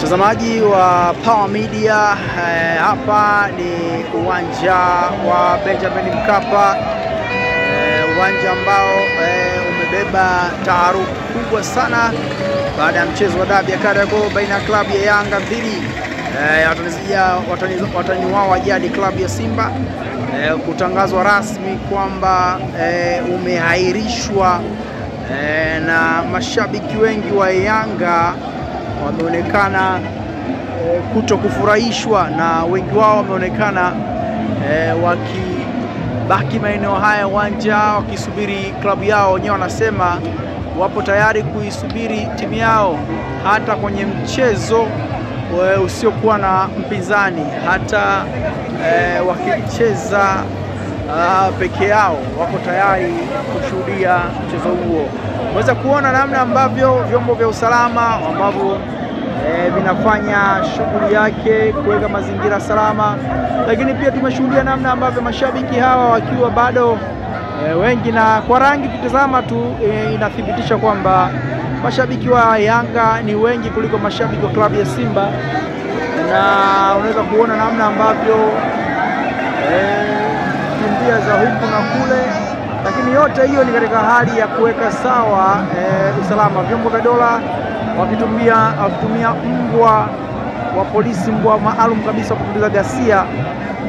Mtazamaji wa Power Media, hapa ni uwanja wa Benjamin Mkapa, uwanja ambao umebeba taharuki kubwa sana baada ya mchezo wa dabi ya Kariakoo baina ya klabu ya Yanga dhidi watani wao wa jadi klabu ya Simba, kutangazwa rasmi kwamba umeahirishwa, na mashabiki wengi wa Yanga wameonekana kutokufurahishwa, na wengi wao wameonekana wakibaki maeneo haya uwanja wakisubiri klabu yao. Wenyewe wanasema wapo tayari kuisubiri timu yao hata kwenye mchezo usiokuwa na mpinzani, hata wakicheza peke yao wako tayari kushuhudia mchezo huo. Unaweza kuona namna ambavyo vyombo vya usalama ambavyo vinafanya shughuli yake kuweka mazingira salama, lakini pia tumeshuhudia namna ambavyo mashabiki hawa wakiwa bado wengi, na kwa rangi kitazama tu inathibitisha kwamba mashabiki wa Yanga ni wengi kuliko mashabiki wa klabu ya Simba, na unaweza kuona namna ambavyo kimbia za huku na kule, lakini yote hiyo ni katika hali ya kuweka sawa usalama. Vyombo vya dola wakitumia mbwa wa polisi, mbwa maalum kabisa kutuliza ghasia,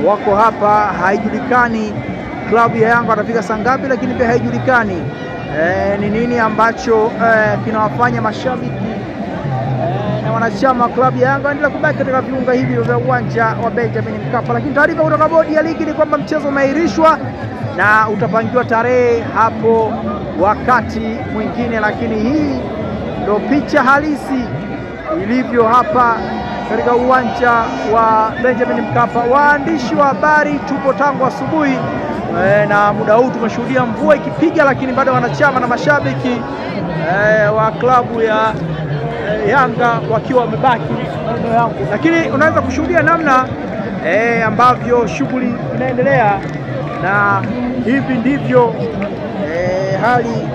wako hapa. Haijulikani klabu ya Yanga watafika saa ngapi, lakini pia haijulikani ni nini ambacho kinawafanya mashabiki na wanachama klabu ya Yanga endelea kubaki katika viunga hivi vya uwanja wa Benjamin Mkapa. Lakini taarifa kutoka bodi ya ligi ni kwamba mchezo umeahirishwa na utapangiwa tarehe hapo wakati mwingine, lakini hii ndio picha halisi ilivyo hapa katika uwanja wa Benjamin Mkapa. Waandishi wa habari tupo tangu asubuhi, na muda huu tumeshuhudia mvua ikipiga, lakini bado wanachama na mashabiki wa klabu ya Yanga wakiwa wamebaki maeneo yangu, lakini unaweza kushuhudia namna ambavyo shughuli inaendelea, na hivi ndivyo hali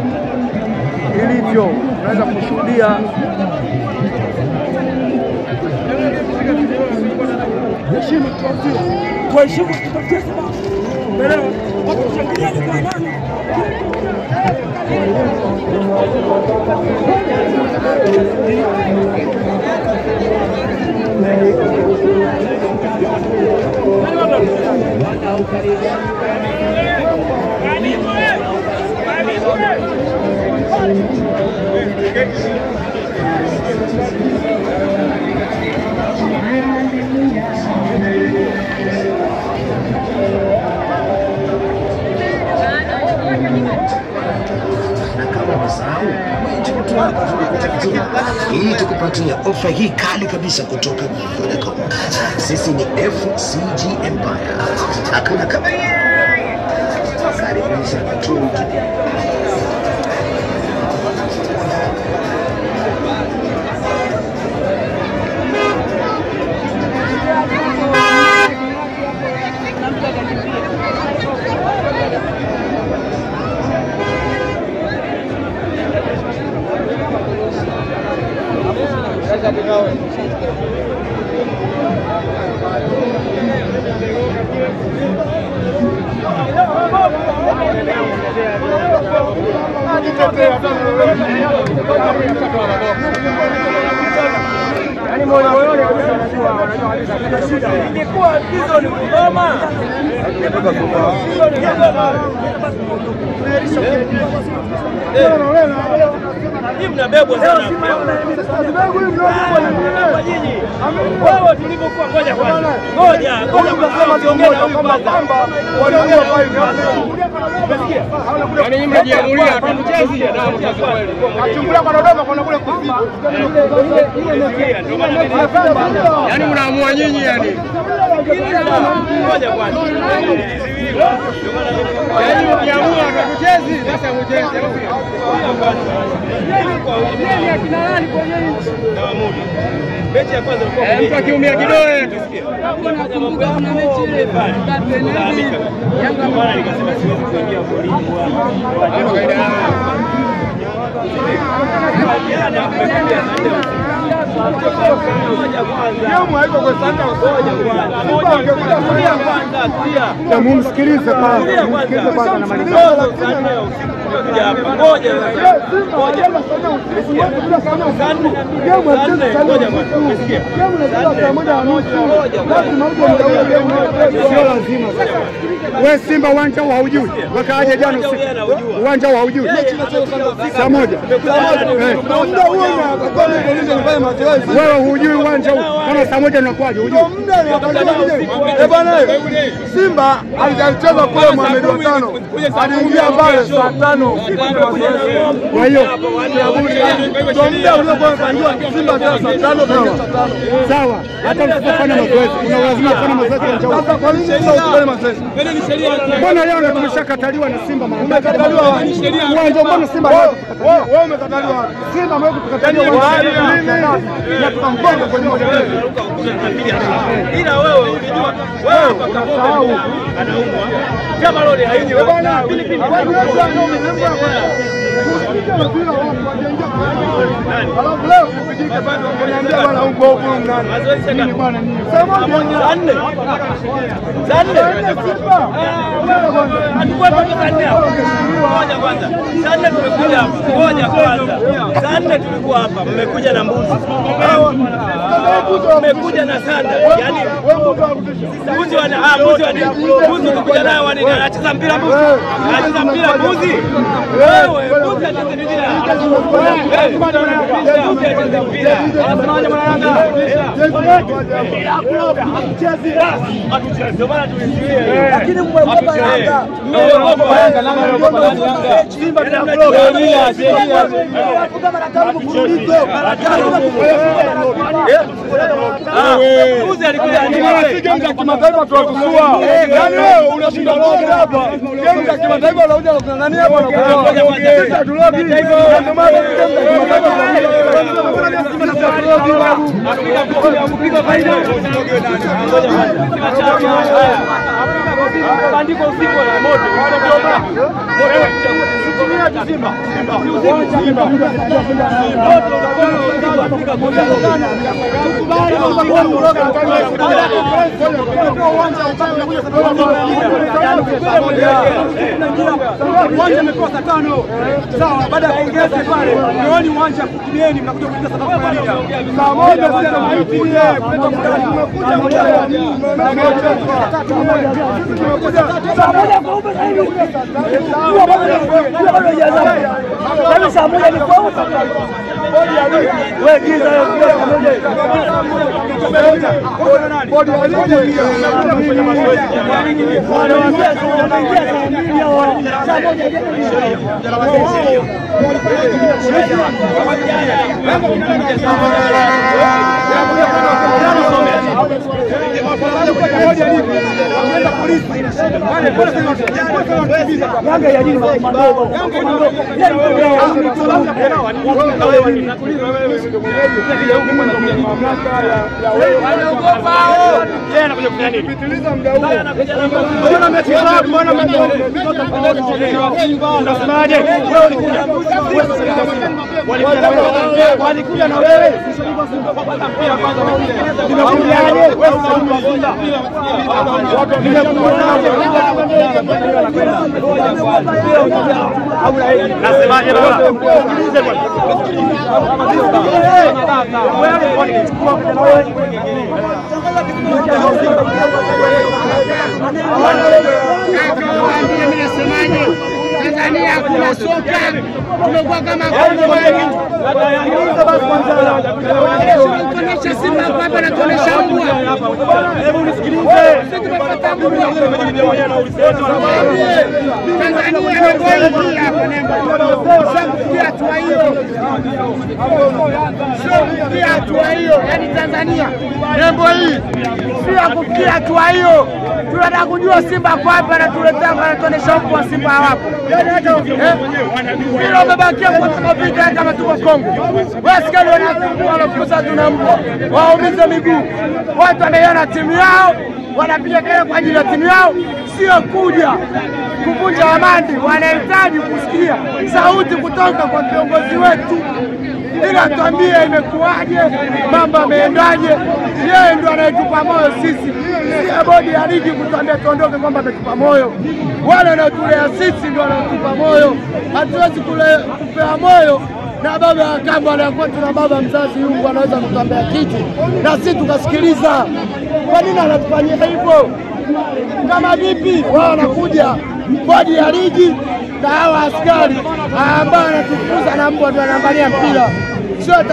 ilivyo. Unaweza kushuhudia ili tukupatia ofa hii kali kabisa kutoka Vodacom. Sisi ni FCG Empire. Hakuna kama karibisha kutuji. Mnabebwa sana wao tulivyokuwa. Ngoja kwanza, ngoja usiongee na kwamba wanaongea kwa hivyo. Umesikia? Yaani nyinyi mnajiamulia hatuchezi na mchezo kweli. Achungulia kwa Dodoma kwa kule kuzibu. Yaani mnaamua nyinyi yani. Ngoja kwanza. Yaani mkiamua hatuchezi sasa mcheze. Yeye akina nani kwa yeye? Mechi ya kwanza ilikuwa mtu akiumia kidole tusikie. Nakumbuka na mechi ile pale. Yanga bwana nikasema siwezi kuingia golini kwa kawaida. Mumsikilize kwanza na maliza. Sio lazima. Wewe Simba uwanja huu haujui. Wakaaje jana usiku. Uwanja huu haujui. Saa moja. Wewe hujui uwanja huu. Kama saa moja unakuaje hujui? Bwana Simba alicheza kule Mohamed wa 5. Aliingia pale saa 5. Kwa hiyo muda uliokuwa umepangiwa Simba saa 5 sawa. Hata usipofanya mazoezi, una lazima kufanya mazoezi ya njao. Sasa kwa nini sasa usifanye mazoezi? Mbona leo tumeshakataliwa na Simba mara? Umekataliwa wapi? Uwanja mbona Simba wewe umekataliwa wapi? Simba wewe tukataliwa na tukamgonga kwenye moja. Ila wewe ulijua wewe Kabobe anaumwa. Kama lori haiji wewe bwana Pilipili. Alafu leo kupigika bado wananiambia bwana huko huko nani? Mazoezi bwana nini? Sema Zanne. Simba. Alikuwa Zanne hapo. Ngoja kwanza. Zanne tumekuja hapa. Ngoja kwanza. Zanne tulikuwa hapa. Mmekuja na mbuzi. Mmekuja na sanda. Yaani mbuzi kuja nayo wani anacheza mpira mbuzi. Anacheza mpira mbuzi. Wewe mbuzi anacheza mpira. Lakini mmeogopa Yanga. Simba mbuzi alikuja game za kimataifa tuwatusua. Yaani wewe unashinda lote hapa. Game za kimataifa unakuja kung'ang'ania hapa na kutoa. Sisi hatulogi. Ndio maana game za kimataifa kupiga faida. Bandiko usiku na moto. Simba. uwanja umekosa 5. Sawa, baada ya kuongeza pale, nioni uwanja kukimieni mnakuja kuingia sababu ya nini? Saa moja sasa maiti kuleta mkali umekuja saa moja kwa upe hivi. Bado saa moja ni kwa upe. Wewe giza hiyo saa moja. Bodi alifanya mazoezi. Wanaambia tunaingia saa mbili au saa moja. Walikuja na wewe nasemaje baba? Tanzania kuna soka tumekuwa kama tunaonyesha Simba hapa na tunaonyesha mbwa. Hebu nisikilize. Sisi tumepata mbwa. Tanzania inakuja hapa nembo. Sio kufikia hatua hiyo. Sio kufikia hatua hiyo. Yaani Tanzania nembo hii sio kufikia hatua hiyo. Tunataka kujua Simba kwa hapa na tuletea na tuonesha huko wa Simba hapo. Yaani hata bila umebakia kwa kupita kama tuko Kongo. Wasikali wanafukuza tunamko. Waumize miguu. Watu wanaiona timu yao, wanapiga kelele kwa ajili ya timu yao, sio kuja kuvunja amani. Wanahitaji kusikia sauti kutoka kwa kiongozi wetu. ila tuambie imekuwaje, mambo yameendaje. Yeye ndo anayetupa moyo sisi, si bodi ya ligi kutuambia tuondoke kwamba ametupa moyo. Wale wanaotulea sisi ndio wanatupa moyo, hatuwezi kupewa moyo na baba ya kambo anakuwa tuna baba mzazi Yungu anaweza kutuambia kitu na sisi tukasikiliza. Kwa nini anatufanyia hivyo? Kama vipi wao wanakuja bodi ya ligi na hawa askari ambao wanatufukuza na mbwa ndio wanaangalia mpira, sio